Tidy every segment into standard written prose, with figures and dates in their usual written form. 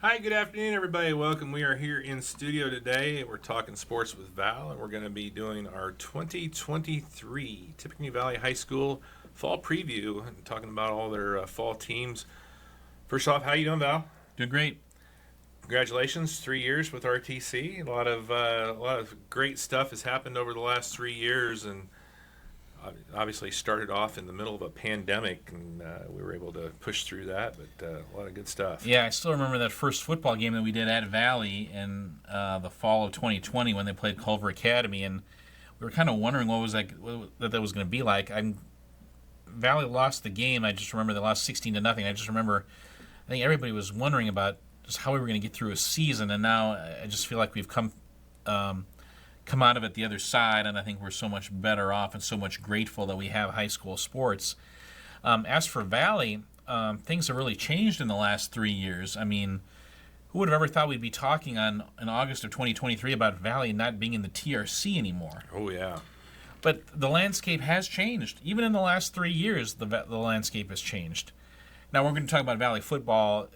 Hi, good afternoon, everybody. Welcome. We are here in studio today. We're talking sports with Val, and we're going to be doing our 2023 Tippecanoe Valley High School fall preview and talking about all their fall teams. First off, how you doing, Val? Doing great. Congratulations, 3 years with RTC. A lot of great stuff has happened over the last 3 years, and obviously started off in the middle of a pandemic, and we were able to push through that. But a lot of good stuff. Yeah, I still remember that first football game that we did at Valley in the fall of 2020 when they played Culver Academy, and we were kind of wondering what that was going to be like. Valley lost the game. I just remember they lost 16-0. I think everybody was wondering about just how we were going to get through a season, and now I just feel like we've come out of it the other side, and I think we're so much better off and so much grateful that we have high school sports. As for Valley, things have really changed in the last 3 years. I mean, who would have ever thought we'd be talking in August of 2023 about Valley not being in the TRC anymore? Oh, yeah. But the landscape has changed. Even in the last 3 years, the landscape has changed. Now, we're going to talk about Valley football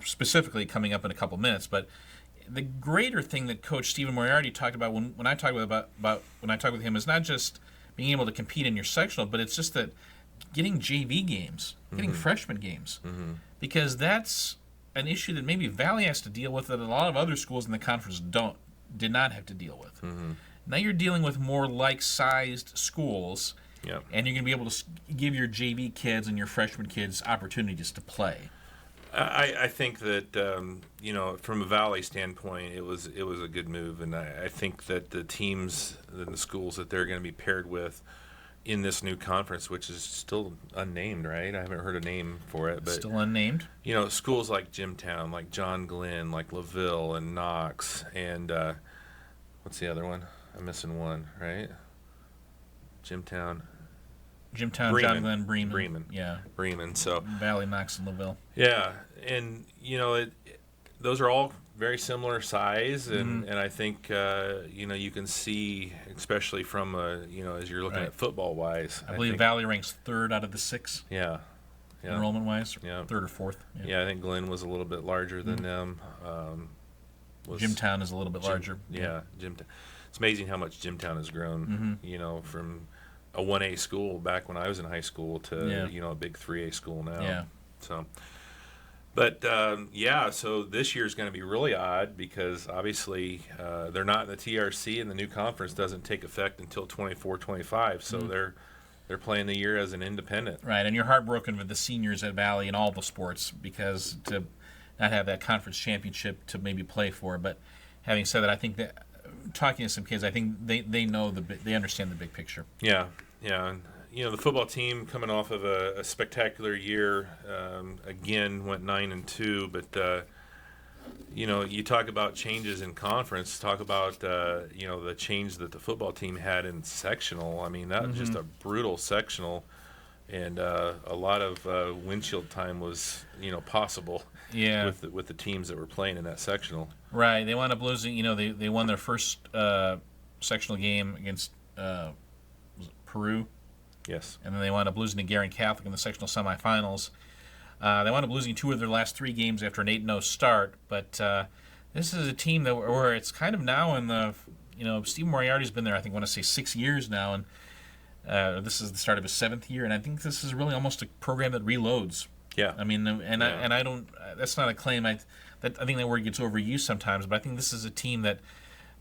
specifically coming up in a couple minutes, but the greater thing that Coach Stephen Moriarty talked about when I talked with him is not just being able to compete in your sectional, but it's just that getting JV games, getting freshman games, because that's an issue that maybe Valley has to deal with that a lot of other schools in the conference did not have to deal with. Now you're dealing with more like-sized schools, and you're going to be able to give your JV kids and your freshman kids opportunities to play. I think that from a Valley standpoint, it was a good move, and I think that the teams and the schools that they're going to be paired with in this new conference, which is still unnamed, right? I haven't heard a name for it, but still unnamed. Schools like Jimtown, like John Glenn, like LaVille and Knox, and what's the other one? I'm missing one, right? Jimtown, Bremen. John Glenn, Bremen. Yeah. Bremen. So Valley, Knox, and LaVille. Yeah, and those are all very similar size, and I think you can see, especially from as you're looking at football wise. I believe Valley ranks third out of the six. Yeah. Enrollment wise, third or fourth. Yeah, I think Glenn was a little bit larger than them. Jimtown is a little bit larger. Yeah, Jimtown. It's amazing how much Jimtown has grown. From a 1A school back when I was in high school to a big 3A school now. Yeah. So, but so this year is going to be really odd because obviously they're not in the TRC and the new conference doesn't take effect until 24-25. So they're playing the year as an independent. Right, and you're heartbroken with the seniors at Valley in all the sports because to not have that conference championship to maybe play for. But having said that, I think that talking to some kids, I think they know they understand the big picture. Yeah. And, the football team coming off of a spectacular year, again went 9-2. But you talk about changes in conference. Talk about the change that the football team had in sectional. I mean, that was just a brutal sectional, and a lot of windshield time was possible. Yeah. With the teams that were playing in that sectional. Right. They wound up losing. They won their first sectional game against was it Peru. Yes. And then they wound up losing to Guerin Catholic in the sectional semifinals. They wound up losing 2 of their last 3 games after an 8-0 start. But this is a team where it's kind of now in the Steve Moriarty's been there. I think I want to say 6 years now, and this is the start of his 7th year. And I think this is really almost a program that reloads. Yeah, I mean, I don't. That's not a claim. I think that word gets overused sometimes, but I think this is a team that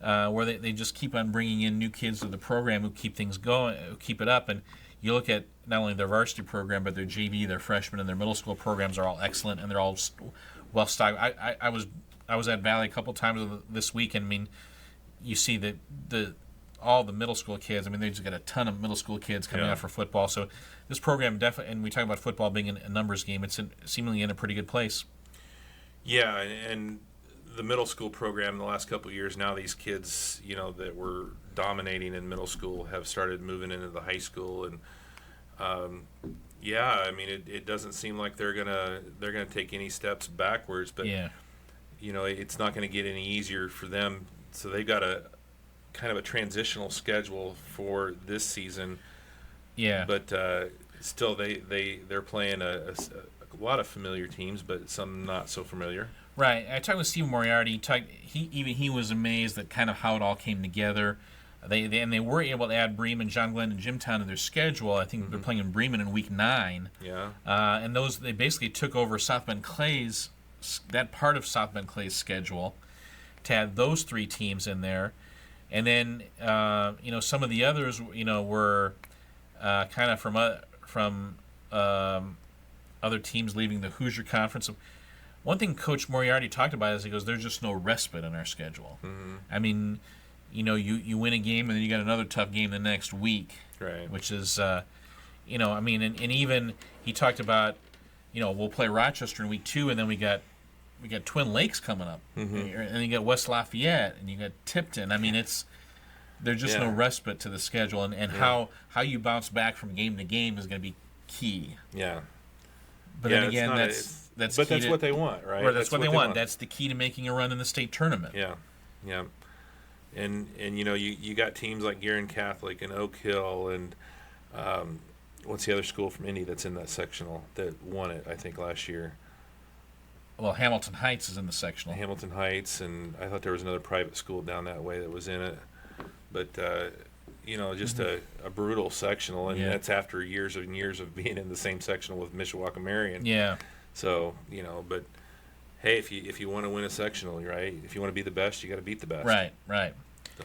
where they just keep on bringing in new kids to the program who keep things going, who keep it up. And you look at not only their varsity program, but their JV, their freshman, and their middle school programs are all excellent, and they're all well stocked. I was at Valley a couple times this week, and I mean, you see all the middle school kids. I mean, they just got a ton of middle school kids coming out for football. So this program definitely, and we talk about football being a numbers game, it's seemingly in a pretty good place. Yeah, and the middle school program in the last couple of years, now these kids, that were dominating in middle school have started moving into the high school, and I mean, it doesn't seem like they're gonna take any steps backwards, but it's not going to get any easier for them. So they've got a kind of a transitional schedule for this season. Yeah. But still, they're playing a lot of familiar teams, but some not so familiar. Right. I talked with Steve Moriarty. He was amazed at kind of how it all came together. They were able to add Bremen, John Glenn, and Jimtown to their schedule. I think they're playing in Bremen in week 9. Yeah. And they basically took over South Bend Clay's, that part of South Bend Clay's schedule, to add those 3 teams in there. And then some of the others were kind of from other teams leaving the Hoosier Conference. One thing Coach Moriarty talked about is he goes, there's just no respite in our schedule. Mm-hmm. I mean, you win a game and then you got another tough game the next week, right? Which is, and even he talked about, we'll play Rochester in week 2, and then we got Twin Lakes coming up, and then you got West Lafayette, and you got Tipton. I mean, there's just no respite to the schedule, and how you bounce back from game to game is going to be key. Yeah. But then again, that's what they want, right? Or that's what they want. That's the key to making a run in the state tournament. Yeah, yeah. And you got teams like Guerin Catholic and Oak Hill and what's the other school from Indy that's in that sectional that won it, I think, last year? Well, Hamilton Heights is in the sectional. Hamilton Heights, and I thought there was another private school down that way that was in it. But, just a brutal sectional, and that's after years and years of being in the same sectional with Mishawaka Marion. Yeah. So, but hey, if you want to win a sectional, right? If you want to be the best, you got to beat the best. Right. So,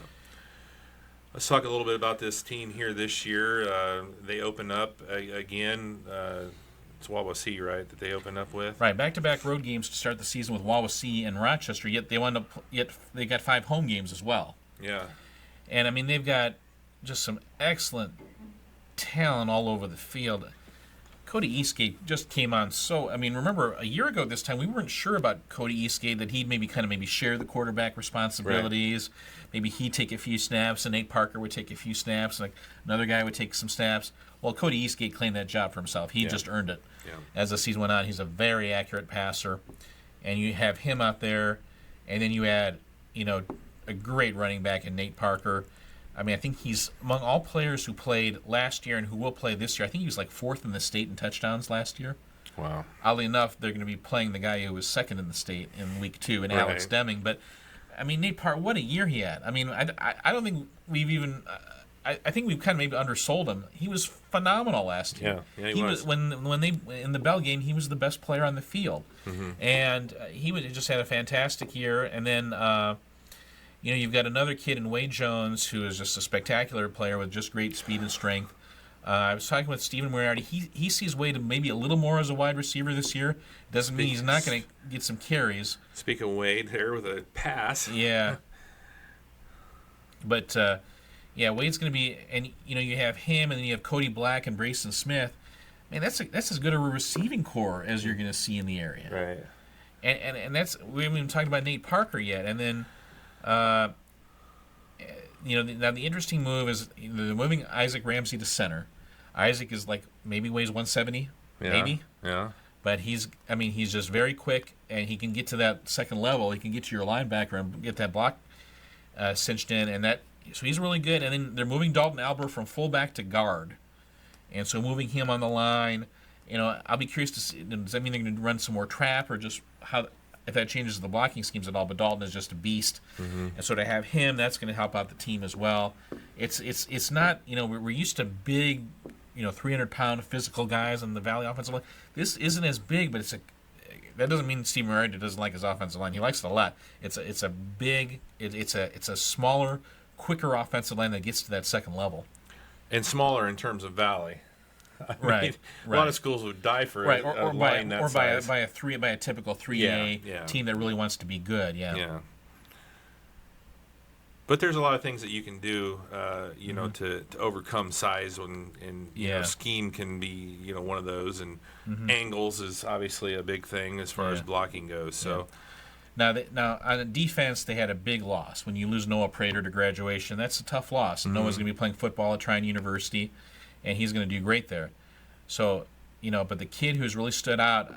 let's talk a little bit about this team here this year. They open up again. It's Wawasee, right? That they open up with. Right, back-to-back road games to start the season with Wawasee and Rochester. Yet they got 5 home games as well. Yeah. And I mean, they've got just some excellent talent all over the field. Cody Eastgate just came on remember a year ago this time we weren't sure about Cody Eastgate, that he'd maybe share the quarterback responsibilities. Right. Maybe he'd take a few snaps and Nate Parker would take a few snaps, like another guy would take some snaps. Well, Cody Eastgate claimed that job for himself. He just earned it. Yeah. As the season went on, he's a very accurate passer. And you have him out there, and then you add, a great running back in Nate Parker. I mean, I think he's, among all players who played last year and who will play this year, I think he was like 4th in the state in touchdowns last year. Wow. Oddly enough, they're going to be playing the guy who was 2nd in the state in week 2, and Alex Deming. But, I mean, Nate Parker, what a year he had. I mean, I don't think we've even... I think we've kind of maybe undersold him. He was phenomenal last year. Yeah, he was. When they in the Bell game, he was the best player on the field, and he just had a fantastic year. And then you've got another kid in Wade Jones who is just a spectacular player with just great speed and strength. I was talking with Stephen Moriarty. He sees Wade maybe a little more as a wide receiver this year. Doesn't mean he's not going to get some carries. Speaking of Wade, there with a pass. Yeah, but. Yeah, Wade's going to be, and you have him, and then you have Cody Black and Brayson Smith. Man, that's as good a receiving core as you're going to see in the area. Right. And that's, we haven't even talked about Nate Parker yet. And then, now the interesting move is they're moving Isaac Ramsey to center. Isaac is maybe weighs 170, maybe. Yeah. But he's just very quick, and he can get to that second level. He can get to your linebacker and get that block cinched in, and that. So he's really good. And then they're moving Dalton Albert from fullback to guard. And so moving him on the line, I'll be curious to see, does that mean they're going to run some more trap, or just if that changes the blocking schemes at all? But Dalton is just a beast. And so to have him, that's going to help out the team as well. It's not, we're used to big, 300-pound physical guys on the Valley offensive line. This isn't as big, but that doesn't mean Steve Moriarty doesn't like his offensive line. He likes it a lot. It's a smaller, quicker offensive line that gets to that second level, and smaller in terms of Valley. Right. A lot of schools would die for a line that size. by a typical 3A team that really wants to be good. Yeah. But there's a lot of things that you can do, to overcome size, and scheme can be one of those, and angles is obviously a big thing as far as blocking goes. So. Yeah. Now on defense, they had a big loss. When you lose Noah Prater to graduation, that's a tough loss. And Noah's going to be playing football at Trine University, and he's going to do great there. So, but the kid who's really stood out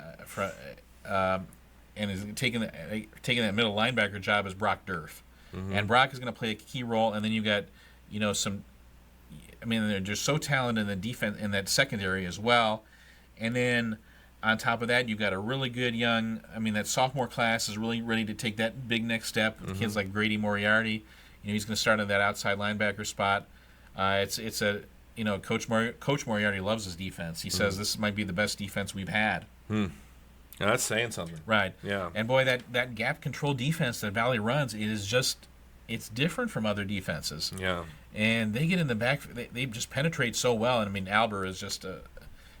and is taking that middle linebacker job is Brock Durf. And Brock is going to play a key role. And then you got, they're just so talented in the defense in that secondary as well. And then on top of that, you've got a really good young. I mean, that sophomore class is really ready to take that big next step. With kids like Grady Moriarty, he's going to start in that outside linebacker spot. It's a Coach Moriarty loves his defense. He says this might be the best defense we've had. Now, that's saying something. Right. Yeah. And boy, that gap control defense that Valley runs, it's different from other defenses. Yeah. And they get in the back. They just penetrate so well. And I mean, Albert is just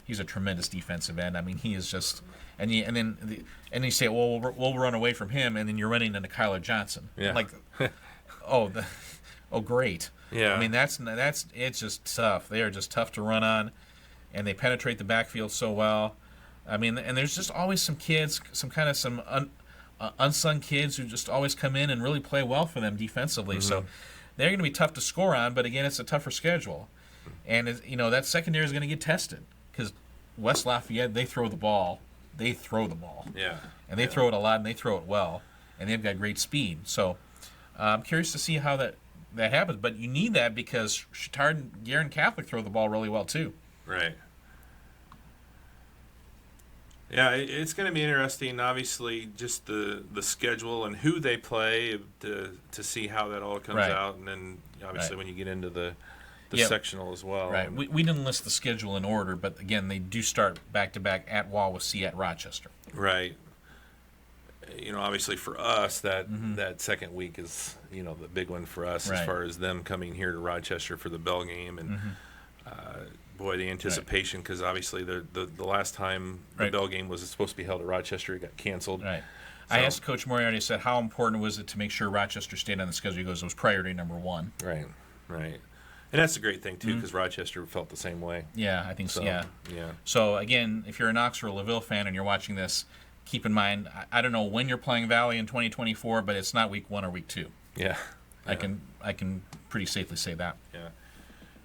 he's a tremendous defensive end. I mean, he is just. And you say, well, we'll run away from him, and then you're running into Kyler Johnson. Yeah. Like, great. Yeah. I mean, it's just tough. They are just tough to run on, and they penetrate the backfield so well. I mean, and there's just always some kids, some unsung kids who just always come in and really play well for them defensively. So they're going to be tough to score on, but again, it's a tougher schedule. And, that secondary is going to get tested because West Lafayette, they throw the ball. Yeah. And they throw it a lot, and they throw it well. And they've got great speed. So I'm curious to see how that happens. But you need that because Chittard and Guerin Catholic throw the ball really well, too. Right. Yeah, it's going to be interesting. Obviously, just the schedule and who they play to see how that all comes out, and then obviously when you get into the sectional as well. Right. We didn't list the schedule in order, but again, they do start back to back at Wawasee at Rochester. Right. Obviously for us that second week is the big one for us as far as them coming here to Rochester for the Bell game and. Boy, the anticipation, because obviously the last time the Bell game was supposed to be held at Rochester, it got canceled. Right. So, I asked Coach Moriarty, I said, how important was it to make sure Rochester stayed on the schedule? He goes, it was priority number one. Right. And that's a great thing, too, because Rochester felt the same way. Yeah, I think so. Yeah. Yeah. So, again, if you're an Ox or a LaVille fan and you're watching this, keep in mind, I don't know when you're playing Valley in 2024, but it's not week 1 or week 2. Yeah. I can pretty safely say that. Yeah.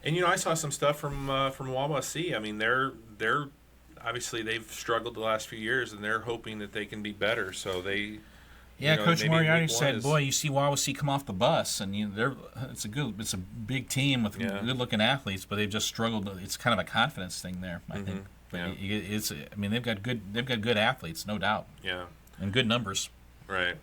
And I saw some stuff from Wawasee. I mean, they're obviously they've struggled the last few years, and they're hoping that they can be better. So they, Coach Moriarty said, "Boy, you see Wawasee come off the bus, and it's a big team with good-looking athletes, but they've just struggled. It's kind of a confidence thing there, I think. But they've got good athletes, no doubt. Yeah, and good numbers. Right.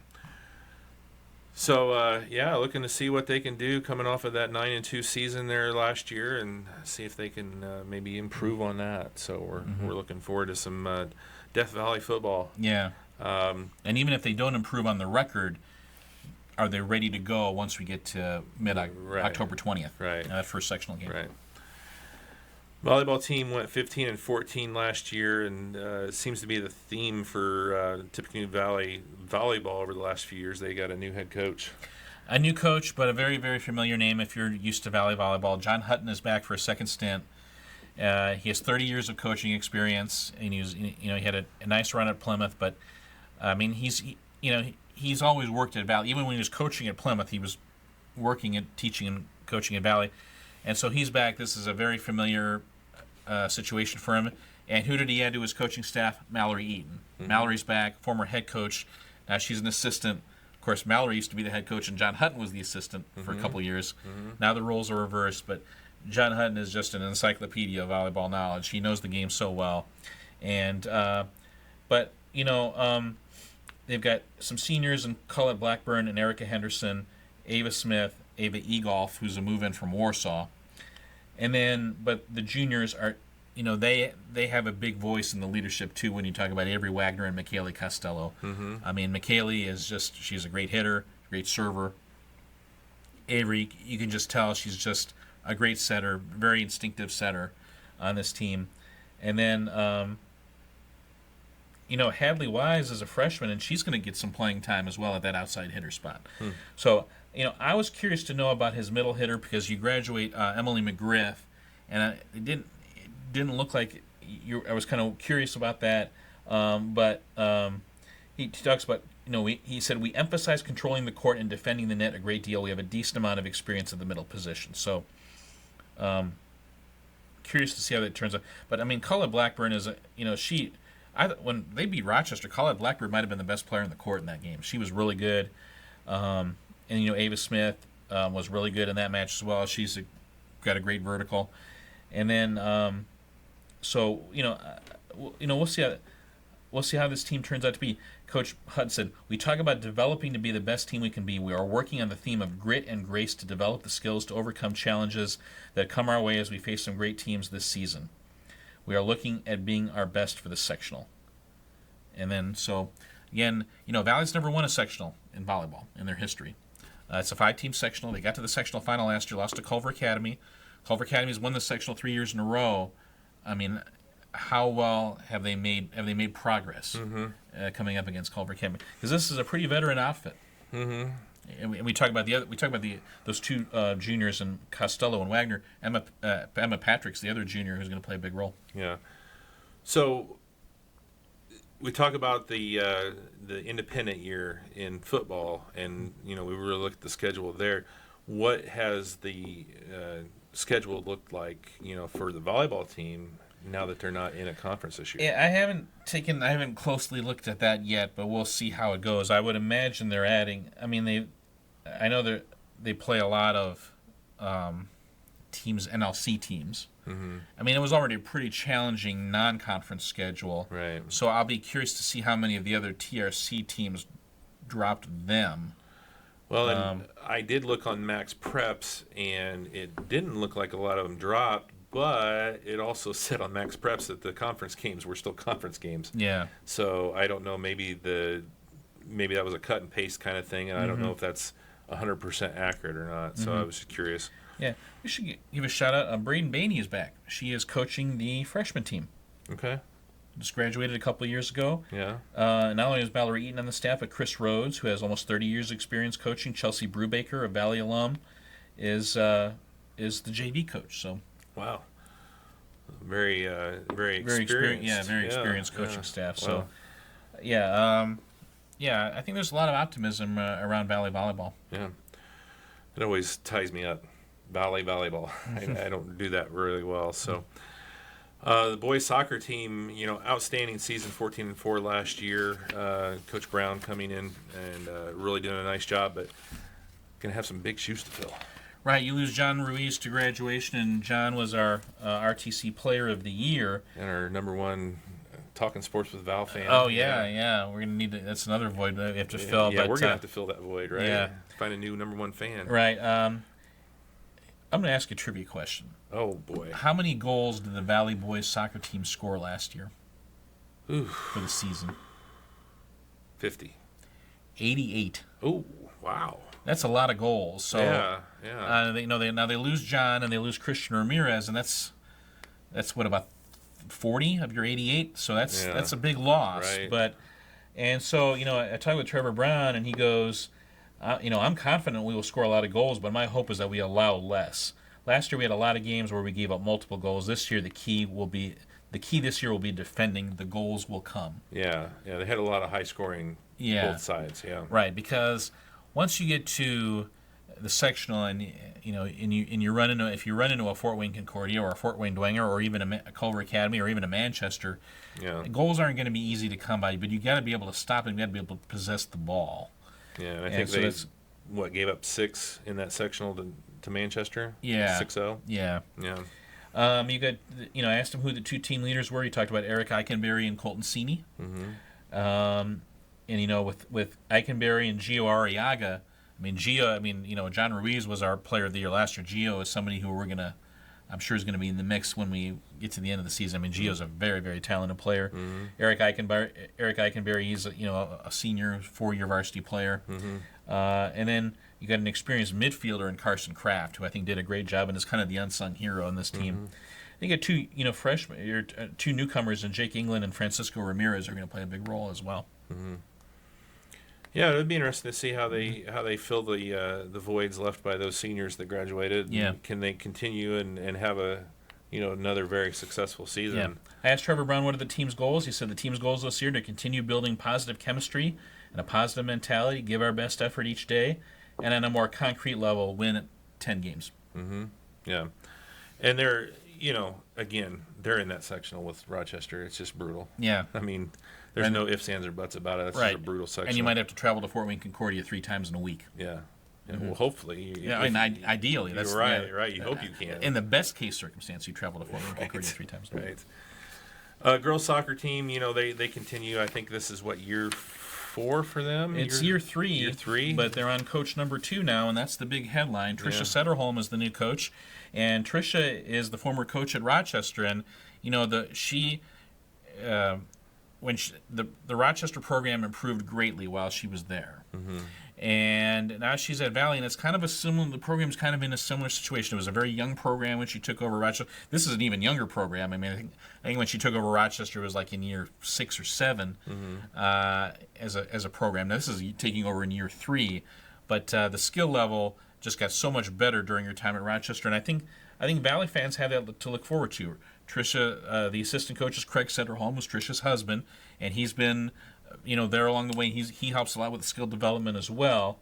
So, looking to see what they can do coming off of that 9-2 season there last year and see if they can maybe improve on that. So we're looking forward to some Death Valley football. Yeah. And even if they don't improve on the record, are they ready to go once we get to October 20th? Right. That first sectional game. Right. Volleyball team went 15-14 last year, and it seems to be the theme for Tippecanoe Valley volleyball over the last few years. They got a new head coach. A new coach, but a very, very familiar name if you're used to Valley volleyball. John Hutton is back for a second stint. He has 30 years of coaching experience, and he had a nice run at Plymouth. But I mean, he's always worked at Valley. Even when he was coaching at Plymouth, he was working and teaching and coaching at Valley. And so he's back. This is a very familiar situation for him. And who did he add to his coaching staff? Mallory Eaton. Mallory's back, former head coach. Now she's an assistant. Of course, Mallory used to be the head coach, and John Hutton was the assistant for a couple of years. Now the roles are reversed, but John Hutton is just an encyclopedia of volleyball knowledge. He knows the game so well. And they've got some seniors in Colette Blackburn and Erica Henderson, Ava Smith, Ava Egolf, who's a move-in from Warsaw. And then, but the juniors are, they have a big voice in the leadership, too, when you talk about Avery Wagner and McKaylee Costello. I mean, McKaylee is she's a great hitter, great server. Avery, you can just tell she's just a great setter, very instinctive setter on this team. And then, Hadley Wise is a freshman, and she's going to get some playing time as well at that outside hitter spot. So, I was curious to know about his middle hitter because you graduate Emily McGriff, and it didn't look like I was kind of curious about that. But he talks about, he said, we emphasize controlling the court and defending the net a great deal. We have a decent amount of experience at the middle position. So, curious to see how that turns out. But, I mean, Colette Blackburn is, when they beat Rochester, Colette Blackburn might have been the best player in the court in that game. She was really good. And Ava Smith was really good in that match as well. She's got a great vertical. And then, we'll see how. we'll see how this team turns out to be. Coach Hutt said, "We talk about developing to be the best team we can be. We are working on the theme of grit and grace to develop the skills to overcome challenges that come our way as we face some great teams this season. We are looking at being our best for the sectional." And then, so, again, Valley's never won a sectional in volleyball in their history. It's a 5-team sectional. They got to the sectional final last year, lost to Culver Academy. Culver Academy has won the sectional 3 years in a row. I mean, how well have they made progress coming up against Culver Academy? Because this is a pretty veteran outfit. Mm-hmm. And we talk about those two juniors, and Costello and Wagner. Emma Patrick's the other junior who's going to play a big role. Yeah. So we talk about the independent year in football, and we really look at the schedule there. What has the schedule looked like, for the volleyball team now that they're not in a conference this year? Yeah, I haven't closely looked at that yet, but we'll see how it goes. I would imagine they're adding. I mean, I know they play a lot of teams, NLC teams. Mm-hmm. I mean, it was already a pretty challenging non-conference schedule. Right. So I'll be curious to see how many of the other TRC teams dropped them. Well, and I did look on Max Preps, and it didn't look like a lot of them dropped, but it also said on Max Preps that the conference games were still conference games. Yeah. So I don't know, maybe that was a cut and paste kind of thing, and I don't know if that's 100% accurate or not. So I was just curious. Yeah, we should give a shout out. Braden Bainey is back. She is coaching the freshman team. Okay. Just graduated a couple of years ago. Yeah. Not only is Mallory Eaton on the staff, but Chris Rhodes, who has almost 30 years experience coaching. Chelsea Brubaker, a Valley alum, is the JV coach. So. Wow. Very experienced. Very experienced coaching staff. Wow. So, I think there's a lot of optimism around Valley volleyball. Yeah. It always ties me up. Valley volleyball. I don't do that really well. So, the boys soccer team, outstanding season, 14-4 last year. Coach Brown coming in and really doing a nice job, but gonna have some big shoes to fill. Right, you lose John Ruiz to graduation, and John was our RTC Player of the Year. And our number one Talking Sports with Val fan. Oh, yeah. We're going to need to, that's another void that we have to fill. Yeah, but, we're going to have to fill that void, right? Yeah. Find a new number one fan. Right. I'm going to ask you a trivia question. Oh, boy. How many goals did the Valley boys soccer team score last year? Oof. For the season? 50. 88. Oh, wow. That's a lot of goals. So, yeah. They lose John and they lose Christian Ramirez, and that's what, about 40 of your 88. So that's a big loss. Right. So I talked with Trevor Brown, and he goes, I'm confident we will score a lot of goals, but my hope is that we allow less. Last year we had a lot of games where we gave up multiple goals. This year the key this year will be defending. The goals will come. Yeah. They had a lot of high scoring. Both sides. Yeah. Right, because once you get to the sectional, and you run into, if you run into a Fort Wayne Concordia or a Fort Wayne Dwenger or even a Culver Academy or even a Manchester, goals aren't going to be easy to come by. But you got to be able to stop and you got to be able to possess the ball. Yeah, and I think they gave up 6 in that sectional to Manchester. Yeah, 6-0. Yeah. You got I asked him who the two team leaders were. He talked about Eric Eikenberry and Colton Sini. Mm-hmm. And with Eikenberry and Gio Arriaga, John Ruiz was our Player of the Year last year. Gio is somebody who I'm sure is going to be in the mix when we get to the end of the season. Gio's a very, very talented player. Mm-hmm. Eric Eikenberry, he's a senior, 4-year varsity player. Mm-hmm. And then you got an experienced midfielder in Carson Kraft, who I think did a great job and is kind of the unsung hero on this team. Mm-hmm. I think you got freshmen, two newcomers, and Jake England and Francisco Ramirez are going to play a big role as well. Mm-hmm. Yeah, it would be interesting to see how they fill the voids left by those seniors that graduated. Yeah. Can they continue and have another very successful season? Yeah. I asked Trevor Brown what are the team's goals. He said the team's goals this year to continue building positive chemistry and a positive mentality, give our best effort each day, and on a more concrete level, win 10 games. Mm-hmm. Yeah. And they're, again, they're in that sectional with Rochester. It's just brutal. Yeah. There's no ifs, ands, or buts about it. That's just a brutal section. And you might have to travel to Fort Wayne Concordia 3 times in a week. Yeah. Mm-hmm. Well, hopefully. Ideally. That's right. You hope you can. In the best case circumstance, you travel to Fort Wayne Concordia 3 times in a week. Girls soccer team, they continue. I think this is what, year 4 for them? It's year 3. Year 3? But they're on coach number 2 now, and that's the big headline. Tricia Setterholm is the new coach, and Tricia is the former coach at Rochester. And the Rochester program improved greatly while she was there. Mm-hmm. And now she's at Valley, and it's kind of the program's kind of in a similar situation. It was a very young program when she took over Rochester. This is an even younger program. I mean, I think when she took over Rochester, it was like in year 6 or 7 as a program. Now, this is taking over in year 3, but the skill level just got so much better during her time at Rochester, and I think Valley fans have that to look forward to. Tricia, the assistant coach is Craig Setterholm, was Tricia's husband, and he's been there along the way. He helps a lot with the skill development as well.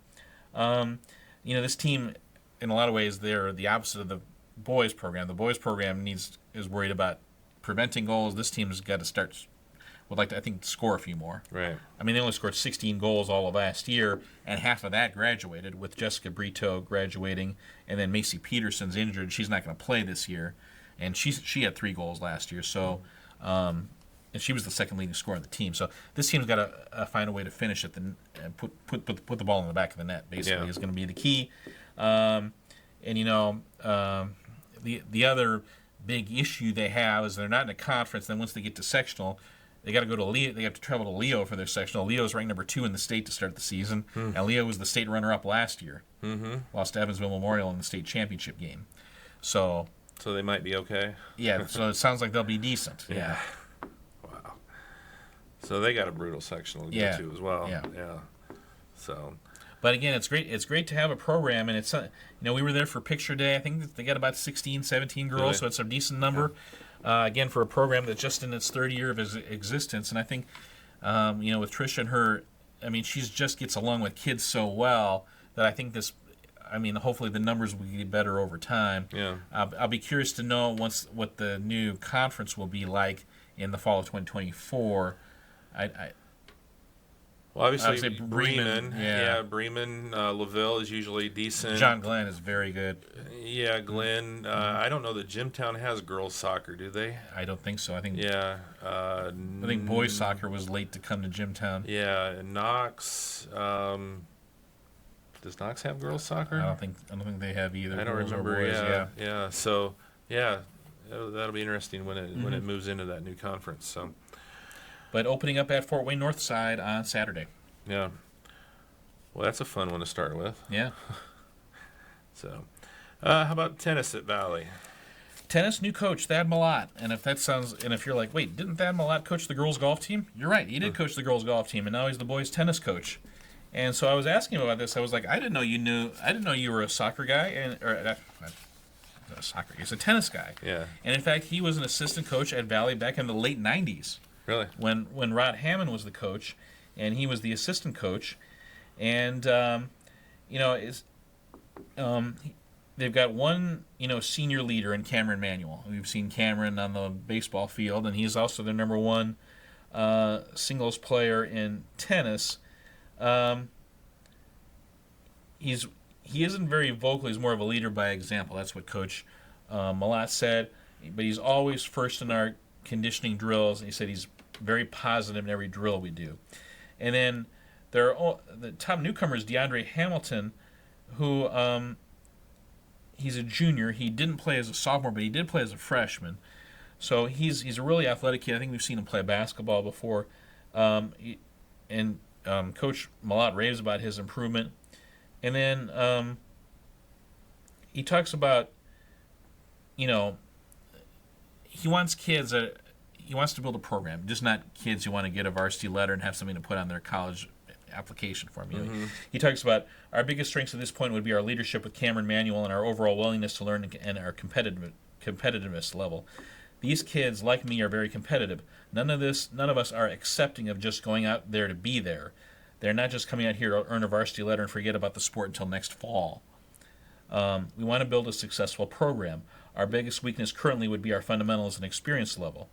This team, in a lot of ways, they're the opposite of the boys program. The boys program is worried about preventing goals. This team has got to would like to, I think, score a few more. Right. I mean, they only scored 16 goals all of last year, and half of that graduated, with Jessica Brito graduating, and then Macy Peterson's injured. She's not going to play this year, and she had 3 goals last year. So. And she was the second leading scorer on the team. So this team's got to find a way to finish it and put the ball in the back of the net. Basically, is going to be the key. The other big issue they have is they're not in a conference. Then once they get to sectional, they got to go to Leo. They have to travel to Leo for their sectional. Leo's ranked number 2 in the state to start the season, and Leo was the state runner-up last year. Mm-hmm. Lost to Evansville Memorial in the state championship game. So they might be okay. Yeah. So it sounds like they'll be decent. Yeah. So they got a brutal sectional to get to as well. Yeah. So, but again, it's great. It's great to have a program, and it's we were there for picture day. I think they got about 16, 17 girls, really? So it's a decent number. Yeah. Again, for a program that's just in its 3rd year of existence, and I think with Tricia and her, I mean, she just gets along with kids so well that I think this. I mean, hopefully the numbers will get better over time. Yeah. I'll be curious to know what the new conference will be like in the fall of 2024. Obviously Bremen. Bremen, LaVille is usually decent. John Glenn is very good. Yeah, Glenn. I don't know that Jimtown has girls soccer, do they? I don't think so. I think boys soccer was late to come to Jimtown. Yeah, and Knox. Does Knox have girls soccer? I don't think they have either. I don't remember. Boys, yeah. So that'll be interesting when it moves into that new conference. So. But opening up at Fort Wayne North Side on Saturday. Yeah. Well, that's a fun one to start with. Yeah. So, how about tennis at Valley? Tennis, new coach, Thad Malott. And if you're like, wait, didn't Thad Malott coach the girls' golf team? You're right, he did coach the girls' golf team, and now he's the boys' tennis coach. And so I was asking him about this. I was like, I didn't know you were a soccer guy, he's a tennis guy. Yeah. And in fact, he was an assistant coach at Valley back in the late 90s. Really? When Rod Hammond was the coach, and he was the assistant coach, and they've got one senior leader in Cameron Manuel. We've seen Cameron on the baseball field, and he's also their number 1 singles player in tennis. He isn't very vocal. He's more of a leader by example. That's what Coach Malott said. But he's always first in our conditioning drills, and he said he's very positive in every drill we do. And then there are the top newcomer is DeAndre Hamilton, who he's a junior. He didn't play as a sophomore, but he did play as a freshman. So he's a really athletic kid. I think we've seen him play basketball before. Coach Malott raves about his improvement. And then he talks about, he wants kids he wants to build a program, just not kids who want to get a varsity letter and have something to put on their college application form. He talks about our biggest strengths at this point would be our leadership with Cameron Manuel and our overall willingness to learn and our competitiveness level. These kids, like me, are very competitive. None of us are accepting of just going out there to be there. They're not just coming out here to earn a varsity letter and forget about the sport until next fall. We want to build a successful program. Our biggest weakness currently would be our fundamentals and experience level.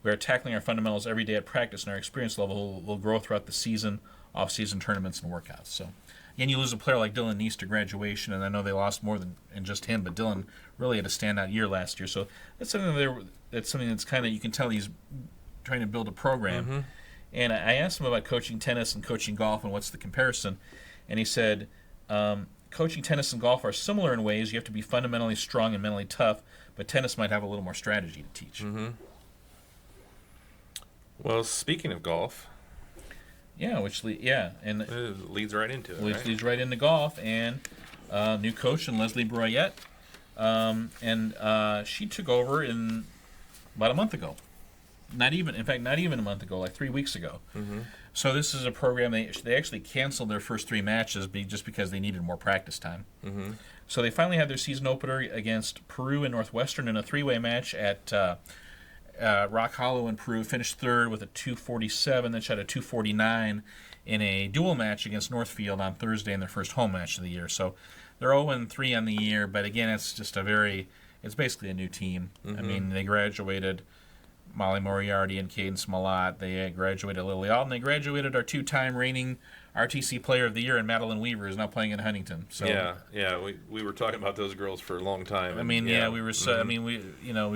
We are tackling our fundamentals every day at practice, and our experience level will grow throughout the season, off-season tournaments, and workouts. So, again, you lose a player like Dylan Neese to graduation, and I know they lost more than just him, but Dylan really had a standout year last year. So that's something that's kind of, you can tell he's trying to build a program. Mm-hmm. And I asked him about coaching tennis and coaching golf and what's the comparison. And he said, coaching tennis and golf are similar in ways. You have to be fundamentally strong and mentally tough, but tennis might have a little more strategy to teach. Mm-hmm. Well, speaking of golf, Yeah, and it leads right into it, which right? leads right into golf, and new coach and Leslie Broyette, and she took over in about a month ago. Not even a month ago, like 3 weeks ago. Mm-hmm. So this is a program they actually canceled their first 3 matches just because they needed more practice time. Mm-hmm. So they finally had their season opener against Peru and Northwestern in a 3-way match at Rock Hollow in Peru. Finished third with a 247, then shot a 249 in a dual match against Northfield on Thursday in their first home match of the year. So they're 0-3 on the year, but again, it's basically a new team. Mm-hmm. I mean, they graduated Molly Moriarty and Caden Smollett. They graduated Lily Alton. They graduated our 2-time reigning RTC Player of the Year, and Madeline Weaver is now playing in Huntington. So yeah, we were talking about those girls for a long time. I mean, we were so. I mean, we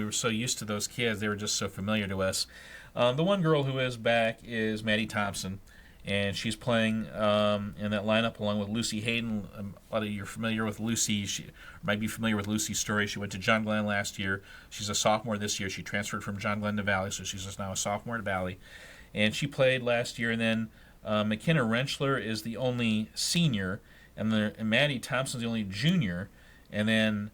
were so used to those kids; they were just so familiar to us. The one girl who is back is Maddie Thompson, and she's playing in that lineup along with Lucy Hayden. A lot of you are familiar with Lucy. She might be familiar with Lucy's story. She went to John Glenn last year. She's a sophomore this year. She transferred from John Glenn to Valley, so she's just now a sophomore at Valley. And she played last year. And then McKenna Rentschler is the only senior, and Maddie Thompson's the only junior. And then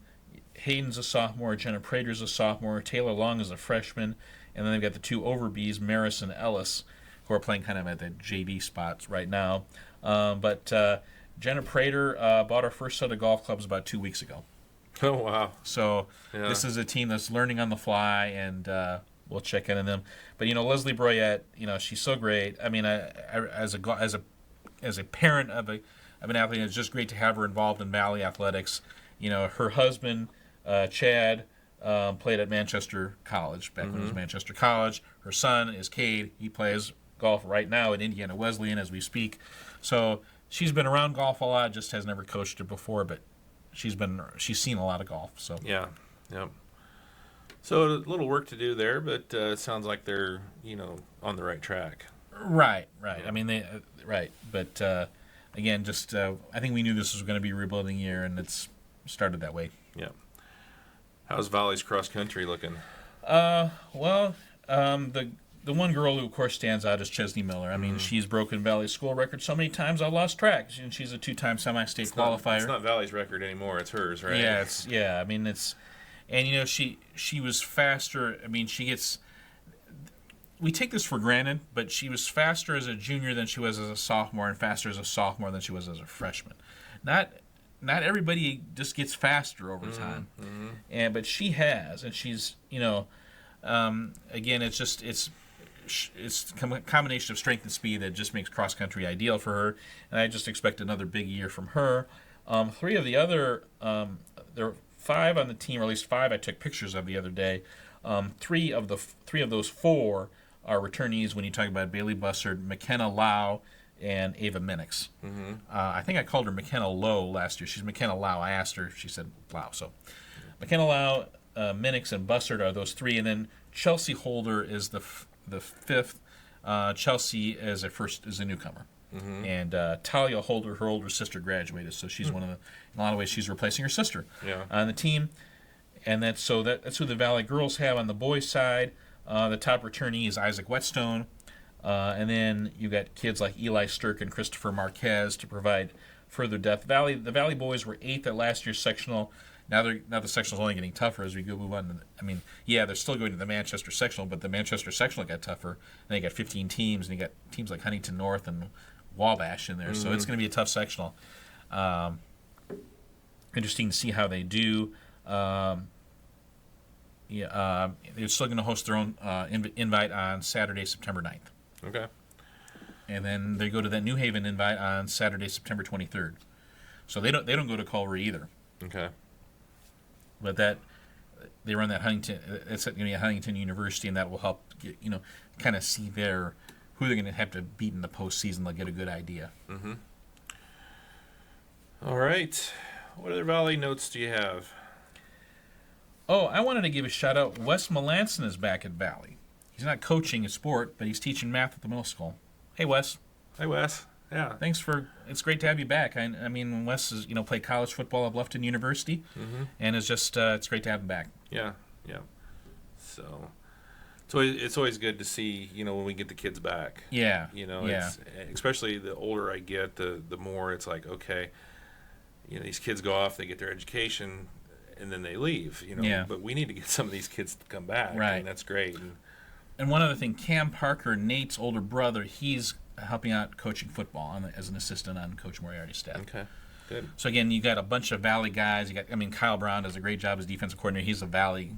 Hayden's a sophomore. Jenna Prater's a sophomore. Taylor Long is a freshman. And then they've got the 2 Overbees, Maris and Ellis, who are playing kind of at the JV spots right now. But Jenna Prater bought her first set of golf clubs about 2 weeks ago. Oh, wow. So Yeah. This is a team that's learning on the fly, and we'll check in on them. But Leslie Broyette, she's so great. I mean, as a parent of an athlete, it's just great to have her involved in Valley athletics. Her husband Chad played at Manchester College back when it was Manchester College. Her son is Cade. He plays golf right now at Indiana Wesleyan as we speak. So she's been around golf a lot, just has never coached it before, but she's seen a lot of golf. So Yeah. So a little work to do there, but it sounds like they're on the right track. right. I mean they right, but again, just I think we knew this was going to be a rebuilding year, and it's started that way. Yeah. How's Valley's cross country looking? The one girl who, of course, stands out is Chesney Miller. I mean, she's broken Valley's school record so many times I've lost track. She's a 2-time semi-state qualifier. It's not Valley's record anymore. It's hers, right? Yeah. I mean, and she was faster. I mean, we take this for granted, but she was faster as a junior than she was as a sophomore, and faster as a sophomore than she was as a freshman. Not everybody just gets faster over time, but she has, and she's again, it's a combination of strength and speed that just makes cross country ideal for her, and I just expect another big year from her. 3 of the other, there are 5 on the team, or at least 5 I took pictures of the other day. 3 of those 4 are returnees when you talk about Bailey Bussard, McKenna Lau, and Ava Minix. I think I called her McKenna Lowe last year. She's McKenna Lau. I asked her, she said Lau. So McKenna Lau, Minix, and Bussard are those 3, and then Chelsea Holder is the 5th. Chelsea is a newcomer, and Talia Holder, her older sister, graduated, so she's in a lot of ways she's replacing her sister on the team, and that's who the Valley girls have on the boys' side. The top returnee is Isaac Whetstone, and then you got kids like Eli Stirk and Christopher Marquez to provide further depth. The Valley boys were 8th at last year's sectional. Now the sectional's only getting tougher as we move on. I mean, they're still going to the Manchester sectional, but the Manchester sectional got tougher. And they got 15 teams, and you got teams like Huntington North and Wabash in there. So it's going to be a tough sectional. Interesting to see how they do. They're still going to host their own invite on Saturday, September 9th. Okay. And then they go to that New Haven invite on Saturday, September 23rd. So they don't go to Culver either. Okay. But they run that Huntington. It's going to be at Huntington University, and that will help kind of see who they're going to have to beat in the postseason. They'll get a good idea. All right. What other Valley notes do you have? Oh, I wanted to give a shout out. Wes Melanson is back at Valley. He's not coaching a sport, but he's teaching math at the middle school. Hey, Wes. Hey, Wes. Yeah. It's great to have you back. I mean, Wes has played college football at Bluffton University, and it's great to have him back. Yeah. Yeah. So it's always good to see when we get the kids back. Yeah. It's, especially the older I get, the more it's like, okay, these kids go off, they get their education, and then they leave. Yeah. But we need to get some of these kids to come back. Right. And that's great. And one other thing, Cam Parker, Nate's older brother, he's helping out coaching football as an assistant on Coach Moriarty's staff. Okay, good. So again, you got a bunch of Valley guys. Kyle Brown does a great job as defensive coordinator. He's a Valley.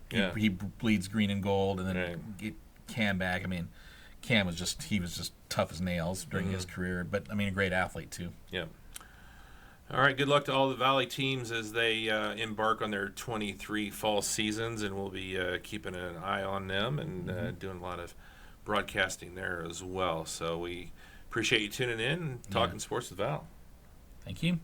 Yeah. He bleeds green and gold, and then Right. get Cam back. Cam was just tough as nails during his career, but a great athlete too. Yeah. All right, good luck to all the Valley teams as they embark on their 23 fall seasons, and we'll be keeping an eye on them and doing a lot of broadcasting there as well. So we appreciate you tuning in and talking sports with Val. Thank you.